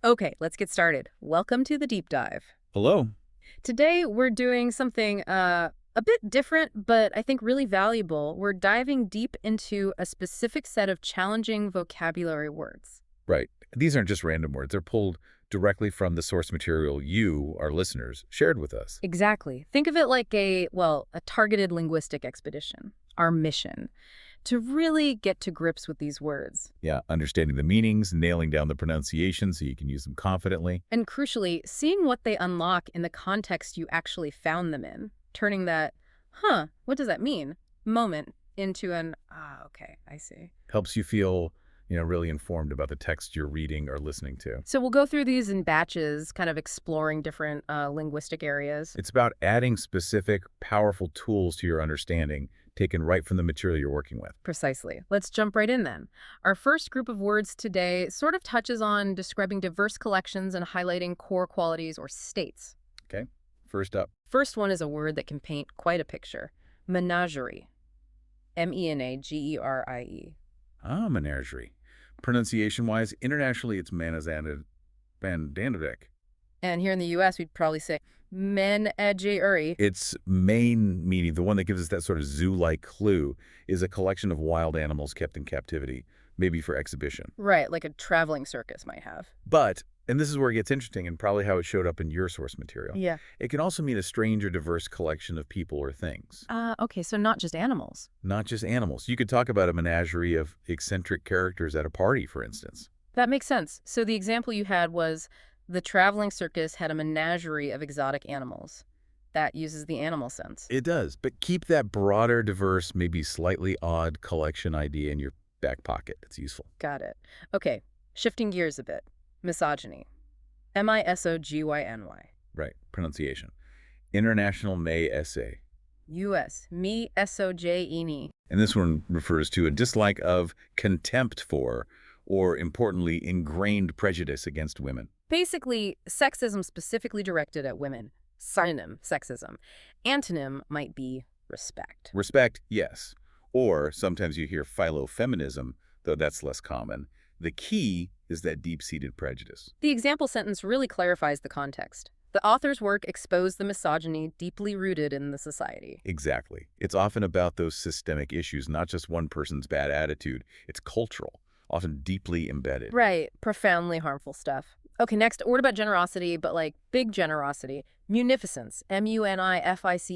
Okay, let's get started. Welcome to the deep dive. Hello. Today we're doing something a bit different, but I think really valuable. We're diving deep into a specific set of challenging vocabulary words. Right. These aren't just random words. They're pulled directly from the source material you, our listeners, shared with us. Exactly. Think of it like a targeted linguistic expedition, our mission, to really get to grips with these words. Yeah, understanding the meanings, nailing down the pronunciation so you can use them confidently. And crucially, seeing what they unlock in the context you actually found them in, turning that, what does that mean, moment into okay, I see. Helps you feel, really informed about the text you're reading or listening to. So we'll go through these in batches, kind of exploring different linguistic areas. It's about adding specific, powerful tools to your understanding, taken right from the material you're working with. Precisely. Let's jump right in then. Our first group of words today sort of touches on describing diverse collections and highlighting core qualities or states. Okay? First up. First one is a word that can paint quite a picture. Menagerie. Menagerie. Menagerie. Pronunciation-wise, internationally, it's Manazandic. And here in the U.S., we'd probably say menagerie. Its main meaning, the one that gives us that sort of zoo-like clue, is a collection of wild animals kept in captivity, maybe for exhibition. Right, like a traveling circus might have. But, and this is where it gets interesting and probably how it showed up in your source material, Yeah. it can also mean a strange or diverse collection of people or things. Okay, so not just animals. Not just animals. You could talk about a menagerie of eccentric characters at a party, for instance. That makes sense. So the example you had was the traveling circus had a menagerie of exotic animals. That uses the animal sense. It does, but keep that broader, diverse, maybe slightly odd collection idea in your back pocket. It's useful. Got it. Okay, shifting gears a bit. Misogyny. Misogyny. Right, pronunciation. International May Essay. U.S. Me sojini. And this one refers to a dislike of, contempt for, or importantly, ingrained prejudice against women. Basically, sexism specifically directed at women. Synonym, sexism. Antonym might be respect. Respect, yes. Or sometimes you hear philofeminism, though that's less common. The key is that deep-seated prejudice. The example sentence really clarifies the context. The author's work exposed the misogyny deeply rooted in the society. Exactly. It's often about those systemic issues, not just one person's bad attitude. It's cultural, often deeply embedded. Right, profoundly harmful stuff. Okay, next, a word about generosity, but like big generosity. Munificence, Munificence.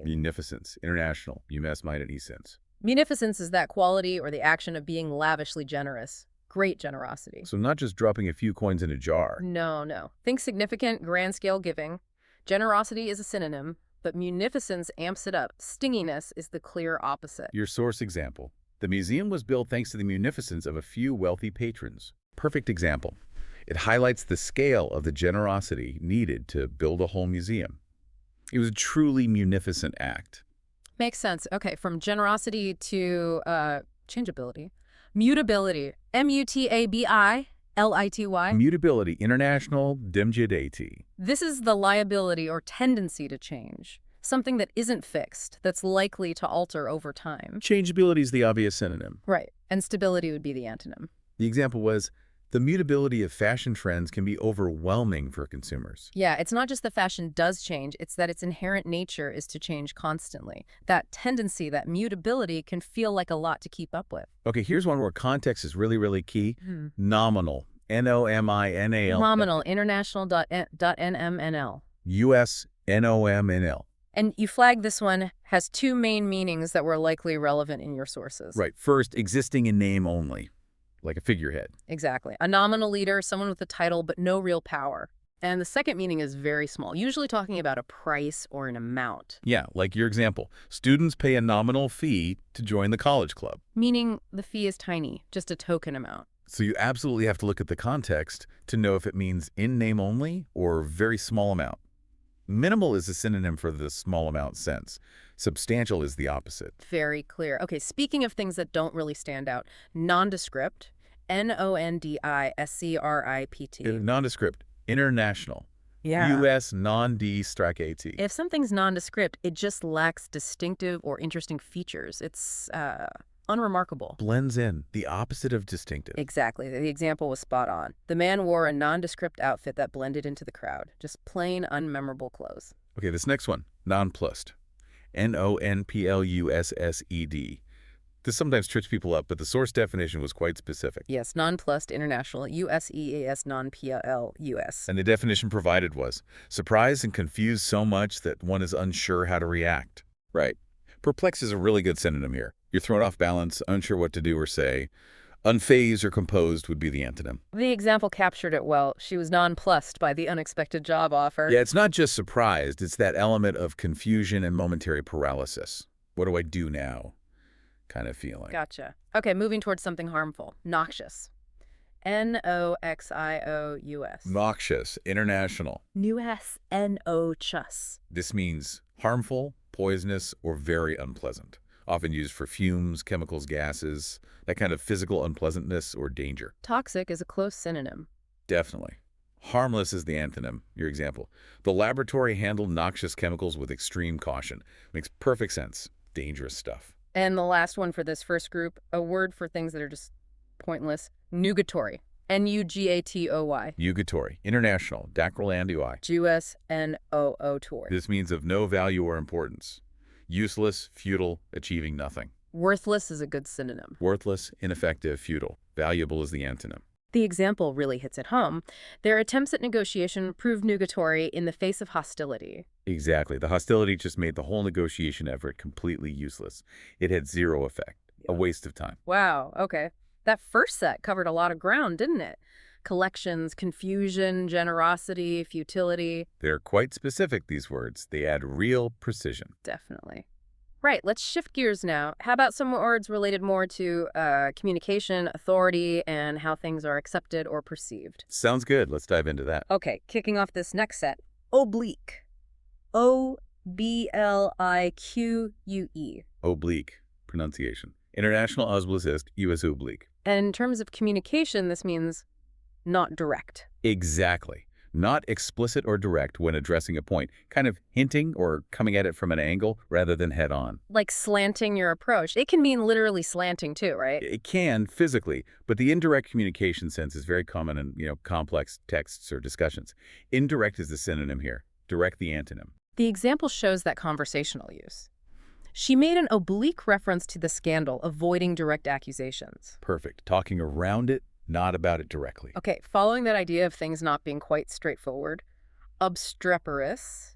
Munificence, international, UMass Minor E-Sense. Munificence is that quality or the action of being lavishly generous. Great generosity. So not just dropping a few coins in a jar. No. Think significant, grand-scale giving. Generosity is a synonym, but munificence amps it up. Stinginess is the clear opposite. Your source example. The museum was built thanks to the munificence of a few wealthy patrons. Perfect example. It highlights the scale of the generosity needed to build a whole museum. It was a truly munificent act. Makes sense. Okay, from generosity to changeability. Mutability. Mutability. Mutability, international, dimjidati. This is the liability or tendency to change. Something that isn't fixed, that's likely to alter over time. Changeability is the obvious synonym. Right. And stability would be the antonym. The example was, the mutability of fashion trends can be overwhelming for consumers. Yeah, it's not just that fashion does change, it's that its inherent nature is to change constantly. That tendency, that mutability, can feel like a lot to keep up with. Okay, here's one where context is really, really key. Nominal. Nominal. Nominal, international.nmnl. US NOMNL. And you flag this one has two main meanings that were likely relevant in your sources. Right. First, existing in name only, like a figurehead. Exactly. A nominal leader, someone with a title but no real power. And the second meaning is very small, usually talking about a price or an amount. Yeah, like your example. Students pay a nominal fee to join the college club. Meaning the fee is tiny, just a token amount. So you absolutely have to look at the context to know if it means in name only or very small amount. Minimal is a synonym for the small amount sense. Substantial is the opposite. Very clear. Okay, speaking of things that don't really stand out, nondescript, Nondiscript. Nondescript, international. Yeah. US non-D-AT. If something's nondescript, it just lacks distinctive or interesting features. It's unremarkable. Blends in, the opposite of distinctive. Exactly. The example was spot on. The man wore a nondescript outfit that blended into the crowd. Just plain, unmemorable clothes. Okay, this next one, nonplussed. Nonplussed. This sometimes trips people up, but the source definition was quite specific. Yes, nonplussed, international, USEAS, non-PLUS. And the definition provided was surprised and confused so much that one is unsure how to react. Right. Perplexed is a really good synonym here. You're thrown off balance, unsure what to do or say. Unfazed or composed would be the antonym. The example captured it well. She was nonplussed by the unexpected job offer. Yeah, it's not just surprised, it's that element of confusion and momentary paralysis. What do I do now? Kind of feeling. Gotcha. Okay, moving towards something harmful. Noxious. Noxious. Noxious, international. Noxious. This means harmful, poisonous, or very unpleasant. Often used for fumes, chemicals, gases, that kind of physical unpleasantness or danger. Toxic is a close synonym. Definitely. Harmless is the antonym, your example. The laboratory handled noxious chemicals with extreme caution. Makes perfect sense. Dangerous stuff. And the last one for this first group, a word for things that are just pointless. Nugatory. Nugatoy. Nugatory, international, dacrylandui. G-U-S-N-O-O-tory. This means of no value or importance. Useless, futile, achieving nothing. Worthless is a good synonym. Worthless, ineffective, futile. Valuable is the antonym. The example really hits it home. Their attempts at negotiation proved nugatory in the face of hostility. Exactly. The hostility just made the whole negotiation effort completely useless. It had zero effect. A waste of time. Wow, okay. That first set covered a lot of ground, didn't it? Collections, confusion, generosity, futility. They're quite specific, these words. They add real precision. Definitely. Right, let's shift gears now. How about some words related more to communication, authority, and how things are accepted or perceived? Sounds good. Let's dive into that. Okay, kicking off this next set. Oblique. O-B-L-I-Q-U-E. Oblique, pronunciation. International Ausblicist, US oblique. And in terms of communication, this means not direct. Exactly. Not explicit or direct when addressing a point, kind of hinting or coming at it from an angle rather than head-on. Like slanting your approach. It can mean literally slanting too, right? It can, physically, but the indirect communication sense is very common in, complex texts or discussions. Indirect is the synonym here. Direct the antonym. The example shows that conversational use. She made an oblique reference to the scandal, avoiding direct accusations. Perfect. Talking around it, not about it directly. Okay, following that idea of things not being quite straightforward, obstreperous,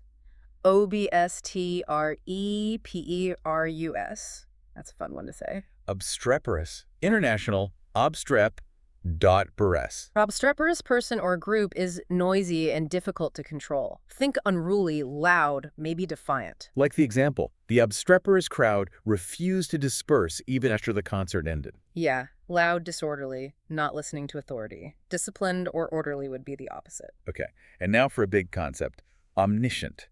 O-B-S-T-R-E-P-E-R-U-S. That's a fun one to say. Obstreperous. International, obstrep.peress. Obstreperous person or group is noisy and difficult to control. Think unruly, loud, maybe defiant. Like the example, the obstreperous crowd refused to disperse even after the concert ended. Yeah, loud, disorderly, not listening to authority. Disciplined or orderly would be the opposite. Okay, and now for a big concept. Omniscient.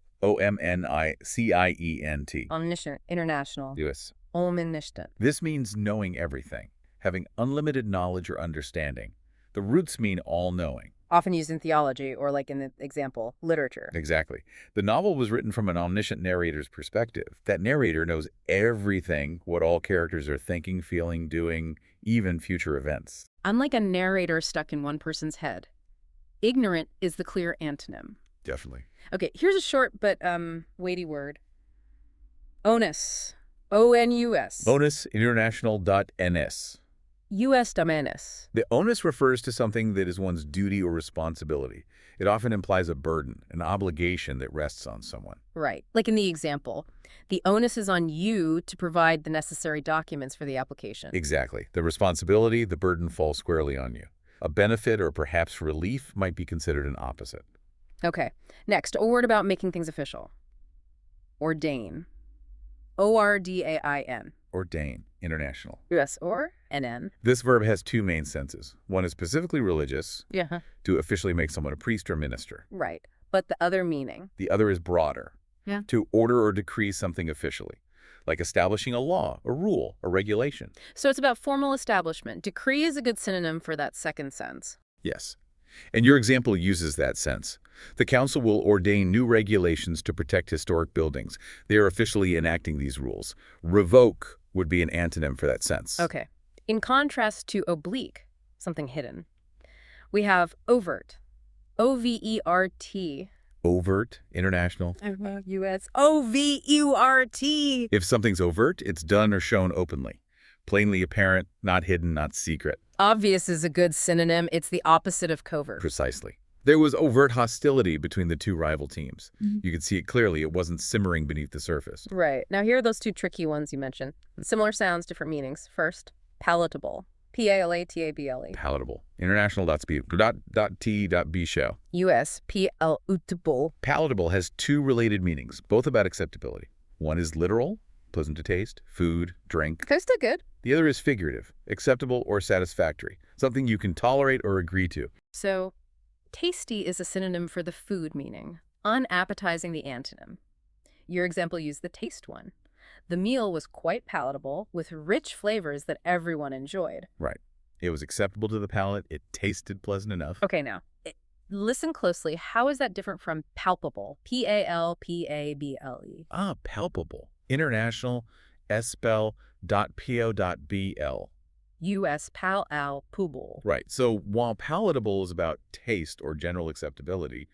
O-M-N-I-C-I-E-N-T. Omniscient, international. US. Omniscient. This means knowing everything, having unlimited knowledge or understanding. The roots mean all-knowing. Often used in theology or, like in the example, literature. Exactly. The novel was written from an omniscient narrator's perspective. That narrator knows everything, what all characters are thinking, feeling, doing, even future events. Unlike a narrator stuck in one person's head, ignorant is the clear antonym. Definitely. Okay, here's a short but weighty word. Onus. O-N-U-S. Onus international.ns. U.S. dominus. The onus refers to something that is one's duty or responsibility. It often implies a burden, an obligation that rests on someone. Right. Like in the example, the onus is on you to provide the necessary documents for the application. Exactly. The responsibility, the burden falls squarely on you. A benefit or perhaps relief might be considered an opposite. Okay. Next, a word about making things official. Ordain. O-R-D-A-I-N. Ordain, international. U.S. or N-N. This verb has two main senses. One is specifically religious, Yeah. to officially make someone a priest or minister. Right. But the other meaning. The other is broader, Yeah. to order or decree something officially, like establishing a law, a rule, a regulation. So it's about formal establishment. Decree is a good synonym for that second sense. Yes. And your example uses that sense. The council will ordain new regulations to protect historic buildings. They are officially enacting these rules. Revoke would be an antonym for that sense. Okay. In contrast to oblique, something hidden, we have overt. O-V-E-R-T. Overt, international. U.S. O-V-U-R-T. If something's overt, it's done or shown openly. Plainly apparent, not hidden, not secret. Obvious is a good synonym. It's the opposite of covert. Precisely. There was overt hostility between the two rival teams. You could see it clearly. It wasn't simmering beneath the surface. Right. Now here are those two tricky ones you mentioned. Similar sounds, different meanings. First, palatable. P-A-L-A-T-A-B-L-E. Palatable. International.t.b show. U.S. P-L-utable. Palatable has two related meanings, both about acceptability. One is literal, pleasant to taste, food, drink. Tasted good. The other is figurative, acceptable or satisfactory, something you can tolerate or agree to. So, tasty is a synonym for the food meaning. Unappetizing the antonym. Your example used the taste one. The meal was quite palatable, with rich flavors that everyone enjoyed. Right. It was acceptable to the palate. It tasted pleasant enough. Okay, now, listen closely. How is that different from palpable? P-A-L-P-A-B-L-E. Palpable. International, spell.po.bl. U.S. pal-al-pubal. Right. So while palatable is about taste or general acceptability,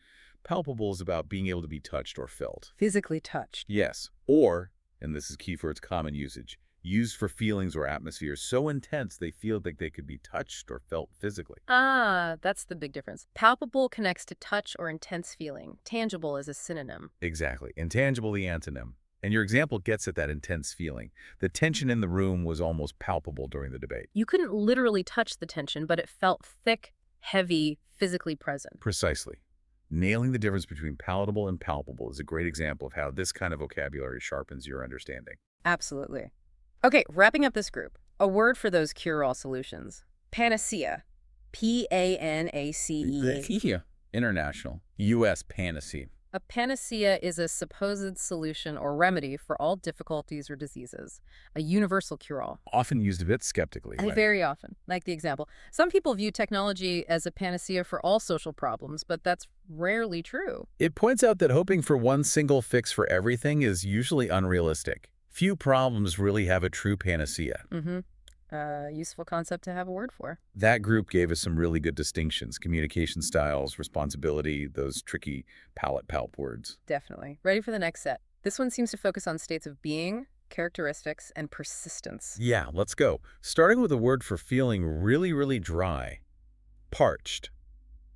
palpable is about being able to be touched or felt. Physically touched. Yes. Or, and this is key for its common usage, used for feelings or atmospheres so intense they feel like they could be touched or felt physically. Ah, that's the big difference. Palpable connects to touch or intense feeling. Tangible is a synonym. Exactly. Intangible, the antonym. And your example gets at that intense feeling. The tension in the room was almost palpable during the debate. You couldn't literally touch the tension, but it felt thick, heavy, physically present. Precisely. Nailing the difference between palatable and palpable is a great example of how this kind of vocabulary sharpens your understanding. Absolutely. Okay, wrapping up this group. A word for those cure-all solutions. Panacea. P-A-N-A-C-E. International. U.S. panacea. A panacea is a supposed solution or remedy for all difficulties or diseases. A universal cure-all. Often used a bit skeptically. And Right? very often, like the example. Some people view technology as a panacea for all social problems, but that's rarely true. It points out that hoping for one single fix for everything is usually unrealistic. Few problems really have a true panacea. Useful concept to have a word for. That group gave us some really good distinctions: communication styles, responsibility, those tricky palp words. Definitely. Ready for the next set. This one seems to focus on states of being, characteristics, and persistence. Yeah, let's go. Starting with a word for feeling really, really dry. Parched.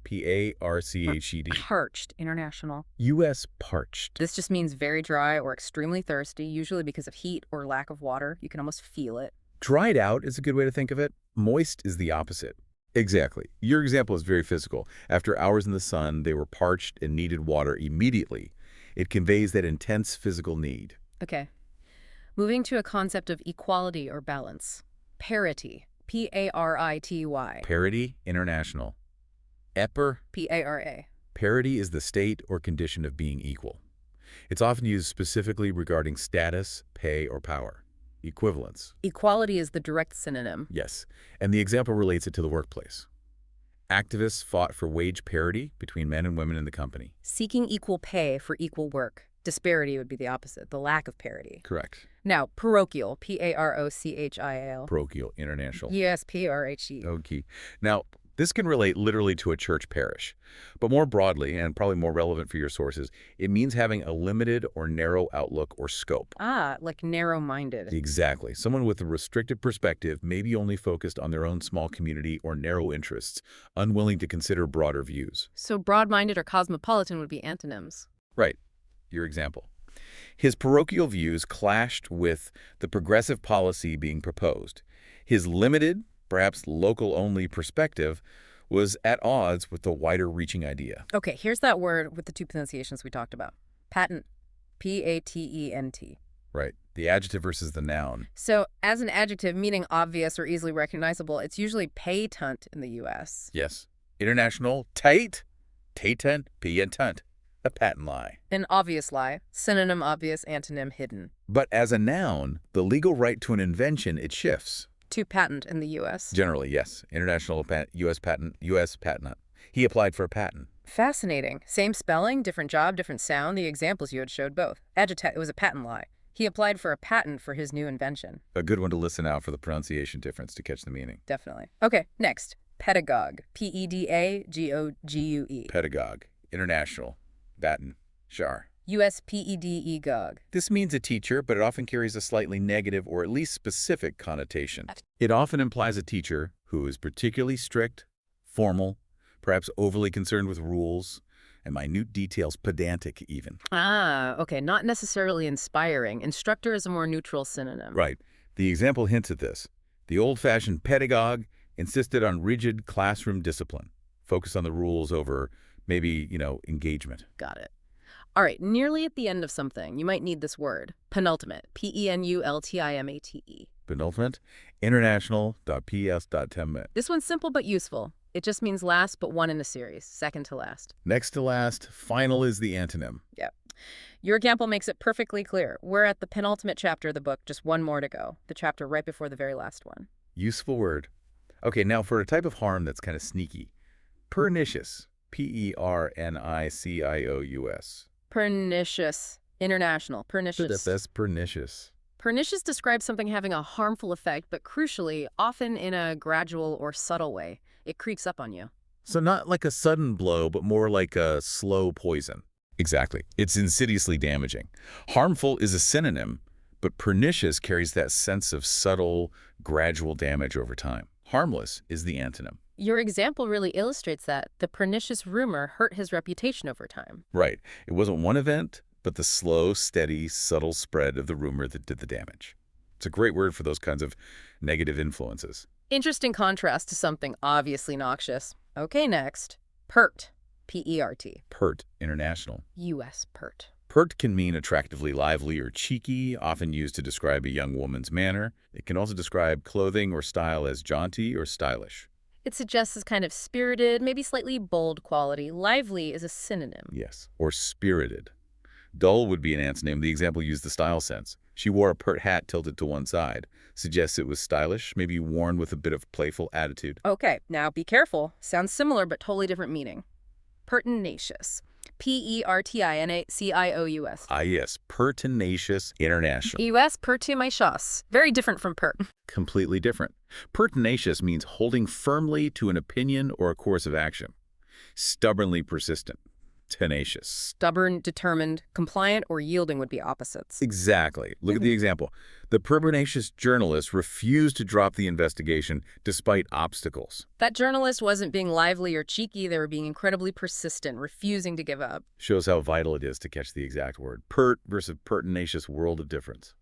P-A-R-C-H-E-D. Parched, international. U.S. parched. This just means very dry or extremely thirsty, usually because of heat or lack of water. You can almost feel it. Dried out is a good way to think of it. Moist is the opposite. Exactly. Your example is very physical. After hours in the sun, they were parched and needed water immediately. It conveys that intense physical need. Okay. Moving to a concept of equality or balance. Parity. P-A-R-I-T-Y. Parity, international. Epper. P-A-R-A. Parity is the state or condition of being equal. It's often used specifically regarding status, pay, or power. Equivalence. Equality is the direct synonym. Yes, and the example relates it to the workplace. Activists fought for wage parity between men and women in the company. Seeking equal pay for equal work. Disparity would be the opposite, the lack of parity. Correct. Now, parochial, P-A-R-O-C-H-I-A-L. Parochial, international. Yes, P-R-H-E. Okay. Now, this can relate literally to a church parish, but more broadly, and probably more relevant for your sources, it means having a limited or narrow outlook or scope. Ah, like narrow-minded. Exactly. Someone with a restricted perspective, maybe only focused on their own small community or narrow interests, unwilling to consider broader views. So broad-minded or cosmopolitan would be antonyms. Right. Your example. His parochial views clashed with the progressive policy being proposed. His limited, perhaps local-only perspective was at odds with the wider-reaching idea. Okay, here's that word with the two pronunciations we talked about. Patent. P-A-T-E-N-T. Right. The adjective versus the noun. So as an adjective meaning obvious or easily recognizable, it's usually patent in the U.S. Yes. International, tight, tatent, patent. A patent lie. An obvious lie. Synonym obvious, antonym hidden. But as a noun, the legal right to an invention, it shifts. To patent in the U.S. Generally, yes. International U.S. patent. He applied for a patent. Fascinating. Same spelling, different job, different sound. The examples you had showed both. It was a patent lie. He applied for a patent for his new invention. A good one to listen out for the pronunciation difference to catch the meaning. Definitely. Okay, next. Pedagogue. Pedagogue. Pedagogue. International. Latin. Char. USPEDEGOG. This means a teacher, but it often carries a slightly negative or at least specific connotation. It often implies a teacher who is particularly strict, formal, perhaps overly concerned with rules, and minute details, pedantic even. Ah, okay, not necessarily inspiring. Instructor is a more neutral synonym. Right. The example hints at this. The old-fashioned pedagogue insisted on rigid classroom discipline, focused on the rules over maybe, engagement. Got it. All right, nearly at the end of something, you might need this word. Penultimate. Penultimate. Penultimate, international.ps.temmet. This one's simple but useful. It just means last but one in a series, second to last. Next to last, final is the antonym. Yep. Your example makes it perfectly clear. We're at the penultimate chapter of the book, just one more to go. The chapter right before the very last one. Useful word. Okay, now for a type of harm that's kind of sneaky. Pernicious. Pernicious. Pernicious. International. Pernicious. That's pernicious. Pernicious describes something having a harmful effect, but crucially, often in a gradual or subtle way. It creeps up on you. So not like a sudden blow, but more like a slow poison. Exactly. It's insidiously damaging. Harmful is a synonym, but pernicious carries that sense of subtle, gradual damage over time. Harmless is the antonym. Your example really illustrates that. The pernicious rumor hurt his reputation over time. Right. It wasn't one event, but the slow, steady, subtle spread of the rumor that did the damage. It's a great word for those kinds of negative influences. Interesting contrast to something obviously noxious. Okay, next. Pert. P-E-R-T. Pert, international. U.S. pert. Pert can mean attractively lively or cheeky, often used to describe a young woman's manner. It can also describe clothing or style as jaunty or stylish. It suggests this kind of spirited, maybe slightly bold quality. Lively is a synonym. Yes, or spirited. Dull would be an antonym. The example used the style sense. She wore a pert hat tilted to one side. Suggests it was stylish, maybe worn with a bit of playful attitude. Okay, now be careful. Sounds similar, but totally different meaning. Pertinacious. P-E-R-T-I-N-A-C-I-O-U-S. Ah, yes, pertinacious, international. U.S. pertinacious. Very different from pert. Completely different. Pertinacious means holding firmly to an opinion or a course of action. Stubbornly persistent. Tenacious. Stubborn, determined, compliant, or yielding would be opposites. Exactly. Look at the example. The pertinacious journalist refused to drop the investigation despite obstacles. That journalist wasn't being lively or cheeky. They were being incredibly persistent, refusing to give up. Shows how vital it is to catch the exact word. Pert versus pertinacious, world of difference.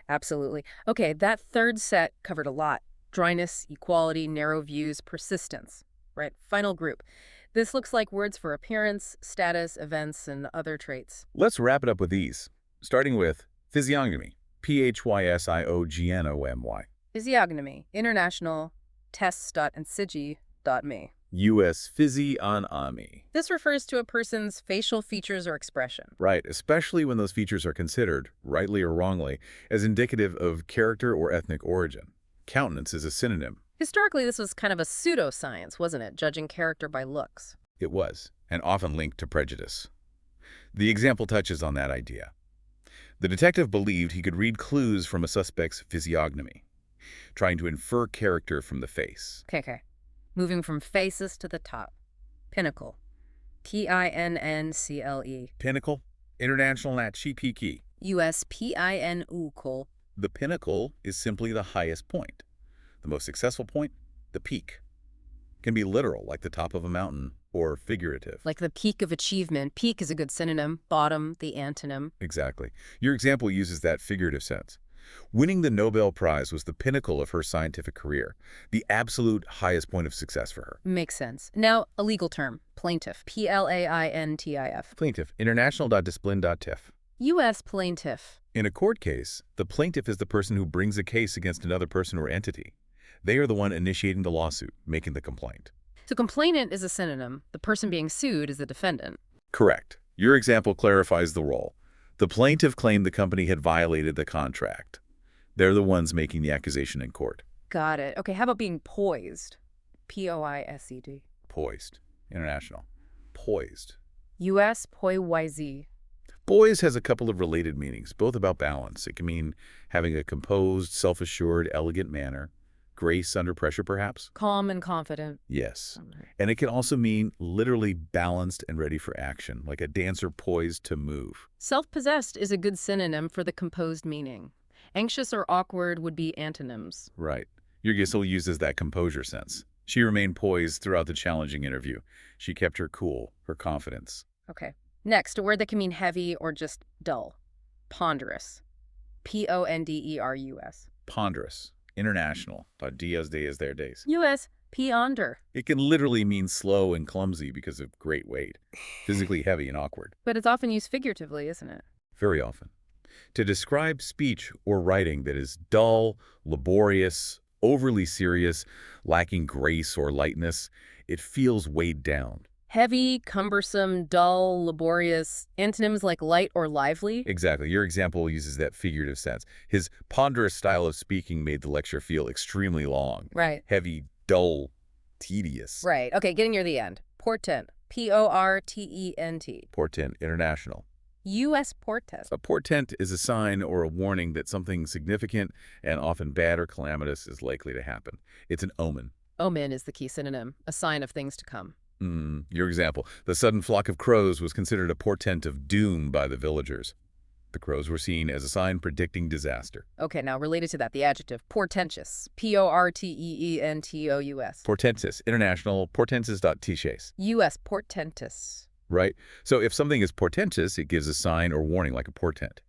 Absolutely. Okay, that third set covered a lot. Dryness, equality, narrow views, persistence. Right, final group. This looks like words for appearance, status, events, and other traits. Let's wrap it up with these, starting with physiognomy. P-H-Y-S-I-O-G-N-O-M-Y. Physiognomy. International. tests.ncigi.me. U.S. physiognomy. This refers to a person's facial features or expression. Right, especially when those features are considered, rightly or wrongly, as indicative of character or ethnic origin. Countenance is a synonym. Historically, this was kind of a pseudoscience, wasn't it? Judging character by looks. It was, and often linked to prejudice. The example touches on that idea. The detective believed he could read clues from a suspect's physiognomy, trying to infer character from the face. Okay. Moving from faces to the top. Pinnacle. P-I-N-N-C-L-E. Pinnacle, international at Chipiki. U.S. P-I-N-U-Col. The pinnacle is simply the highest point. The most successful point, the peak. Can be literal, like the top of a mountain, or figurative. Like the peak of achievement. Peak is a good synonym. Bottom, the antonym. Exactly. Your example uses that figurative sense. Winning the Nobel Prize was the pinnacle of her scientific career, the absolute highest point of success for her. Makes sense. Now, a legal term. Plaintiff. P-L-A-I-N-T-I-F. Plaintiff, international.discipline.tif. U.S. plaintiff. In a court case, the plaintiff is the person who brings a case against another person or entity. They are the one initiating the lawsuit, making the complaint. So complainant is a synonym. The person being sued is the defendant. Correct. Your example clarifies the role. The plaintiff claimed the company had violated the contract. They're the ones making the accusation in court. Got it. Okay, how about being poised? P-O-I-S-E-D. Poised. International. Poised. U.S. Poised. Poise has a couple of related meanings, both about balance. It can mean having a composed, self-assured, elegant manner, grace under pressure, perhaps. Calm and confident. Yes. Mhm. And it can also mean literally balanced and ready for action, like a dancer poised to move. Self-possessed is a good synonym for the composed meaning. Anxious or awkward would be antonyms. Right. Yurgisel uses that composure sense. She remained poised throughout the challenging interview. She kept her cool, her confidence. Okay. Next, a word that can mean heavy or just dull. Ponderous. Ponderus. Ponderous. International. Dias de is their days. U.S. Ponder. It can literally mean slow and clumsy because of great weight. Physically heavy and awkward. But it's often used figuratively, isn't it? Very often. To describe speech or writing that is dull, laborious, overly serious, lacking grace or lightness, it feels weighed down. Heavy, cumbersome, dull, laborious. Antonyms like light or lively. Exactly. Your example uses that figurative sense. His ponderous style of speaking made the lecture feel extremely long. Right. Heavy, dull, tedious. Right. Okay, getting near the end. Portent. Portent. Portent, international. U.S. portent. A portent is a sign or a warning that something significant and often bad or calamitous is likely to happen. It's an omen. Omen is the key synonym, a sign of things to come. Your example, the sudden flock of crows was considered a portent of doom by the villagers. The crows were seen as a sign predicting disaster. Okay, now related to that, the adjective portentous. Portentous. Portentous, international, portentus.tiches. U.S. portentous. Right? So if something is portentous, it gives a sign or warning like a portent.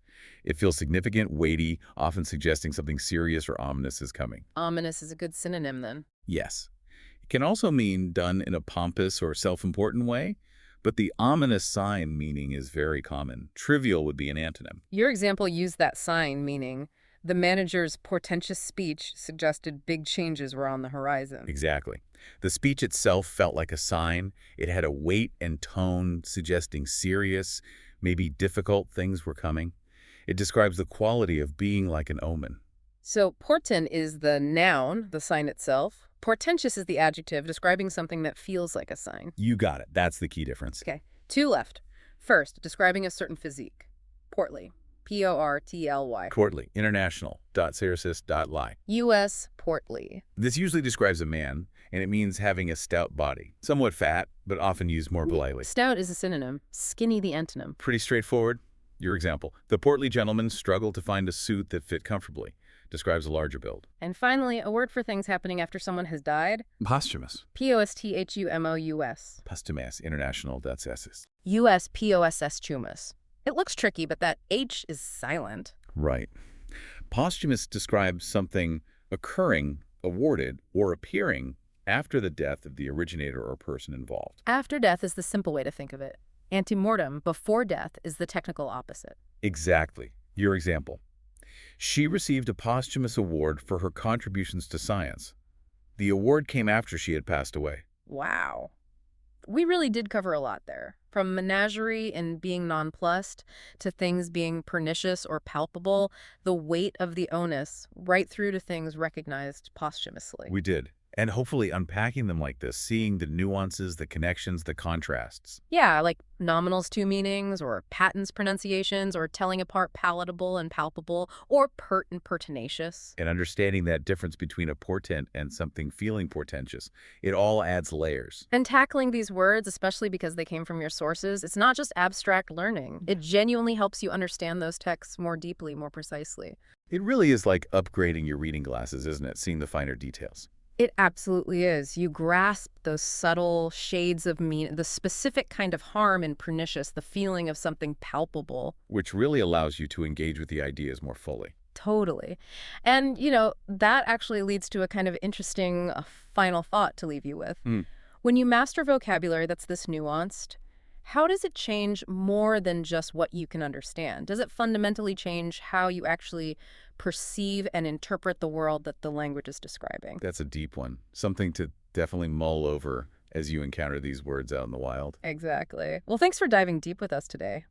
It feels significant, weighty, often suggesting something serious or ominous is coming. Ominous is a good synonym then. Yes. It can also mean done in a pompous or self-important way, but the ominous sign meaning is very common. Trivial would be an antonym. Your example used that sign, meaning the manager's portentous speech suggested big changes were on the horizon. Exactly. The speech itself felt like a sign. It had a weight and tone suggesting serious, maybe difficult things were coming. It describes the quality of being like an omen. So portent is the noun, the sign itself. Portentous is the adjective describing something that feels like a sign. You got it. That's the key difference. Okay, two left. First, describing a certain physique. Portly. Portly. Courtly, international, .sarasis.ly. U.S. portly. This usually describes a man, and it means having a stout body. Somewhat fat, but often used more politely. Stout is a synonym. Skinny the antonym. Pretty straightforward. Your example, the portly gentleman struggled to find a suit that fit comfortably. Describes a larger build. And finally, a word for things happening after someone has died. Posthumous. Posthumous. Posthumous, international, .sarasis. U.S. posthumous. It looks tricky, but that H is silent. Right. Posthumous describes something occurring, awarded, or appearing after the death of the originator or person involved. After death is the simple way to think of it. Antemortem, before death, is the technical opposite. Exactly. Your example. She received a posthumous award for her contributions to science. The award came after she had passed away. Wow. We really did cover a lot there. From menagerie and being nonplussed to things being pernicious or palpable, the weight of the onus, right through to things recognized posthumously. We did. And hopefully unpacking them like this, seeing the nuances, the connections, the contrasts. Yeah, like nominal's two meanings, or patent's pronunciations, or telling apart palatable and palpable, or pert and pertinacious. And understanding that difference between a portent and something feeling portentous. It all adds layers. And tackling these words, especially because they came from your sources, it's not just abstract learning. It genuinely helps you understand those texts more deeply, more precisely. It really is like upgrading your reading glasses, isn't it? Seeing the finer details. It absolutely is. You grasp those subtle shades of meaning, the specific kind of harm and pernicious, the feeling of something palpable. Which really allows you to engage with the ideas more fully. Totally. And, that actually leads to a kind of interesting final thought to leave you with. When you master vocabulary that's this nuanced, how does it change more than just what you can understand? Does it fundamentally change how you actually perceive and interpret the world that the language is describing? That's a deep one. Something to definitely mull over as you encounter these words out in the wild. Exactly. Well, thanks for diving deep with us today.